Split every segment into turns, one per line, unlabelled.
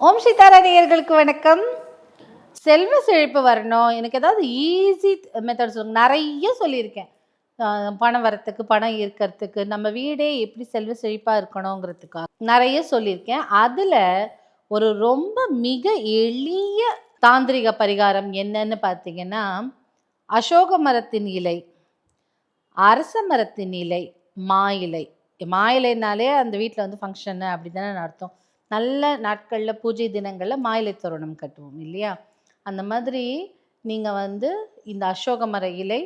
ஓம் சீதாராணியர்களுக்கு வணக்கம். செல்வ செழிப்பு வரணும், எனக்கு ஏதாவது ஈஸி மெத்தட் சொல்லுங்க. நிறைய சொல்லியிருக்கேன். பணம் வரத்துக்கு, பணம் ஈர்க்கறதுக்கு, நம்ம வீடே எப்படி செல்வ செழிப்பாக இருக்கணுங்கிறதுக்காக நிறைய சொல்லியிருக்கேன். அதில் ஒரு ரொம்ப மிக எளிய தாந்திரிக பரிகாரம் என்னன்னு பார்த்தீங்கன்னா, அசோக மரத்தின் இலை, அரச மரத்தின் இலை, மா இலை. மா இலைனாலே அந்த வீட்டில் வந்து ஃபங்க்ஷனு அப்படி தானே அர்த்தம். நல்ல நாட்களில் பூஜை தினங்களில் மா இலை தோரணம் கட்டுவோம் இல்லையா? அந்த மாதிரி நீங்கள் வந்து இந்த அசோக மர இலை,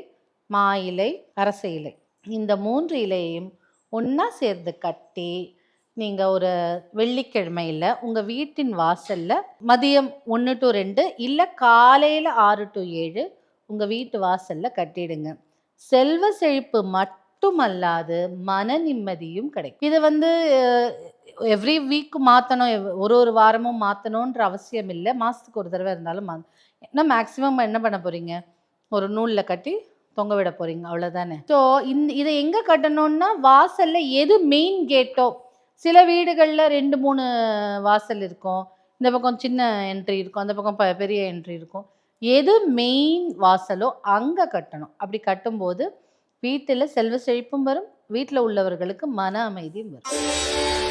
மா இலை, அரச இலை, இந்த 3 இலையையும் ஒன்றா சேர்ந்து கட்டி நீங்கள் ஒரு வெள்ளிக்கிழமையில் உங்கள் வீட்டின் வாசலில் மதியம் 1 to 2 இல்லை காலையில் 6 to 7 உங்கள் வீட்டு வாசலில் கட்டிடுங்க. செல்வ செழிப்பு மட்டுமல்லாது மன நிம்மதியும் கிடைக்கும். இதை வந்து எவ்ரி வீக் மாற்றணும், ஒரு வாரமும் மாற்றணுன்ற அவசியம் இல்லை. மாதத்துக்கு ஒரு தடவை இருந்தாலும் ஏன்னா மேக்ஸிமம் என்ன பண்ண போகிறீங்க, ஒரு நூலில் கட்டி தொங்க விட போகிறீங்க, அவ்வளோதானே. ஸோ இதை எங்கே கட்டணும்னா, வாசலில் எது மெயின் கேட்டோ, சில வீடுகளில் 2-3 வாசல் இருக்கும், இந்த பக்கம் சின்ன என்ட்ரி இருக்கும், அந்த பக்கம் பெரிய என்ட்ரி இருக்கும். எது மெயின் வாசலோ அங்கே கட்டணும். அப்படி கட்டும்போது வீட்டில் செல்வ செழிப்பும் வரும், வீட்டில் உள்ளவர்களுக்கு மன அமைதியும் வரும்.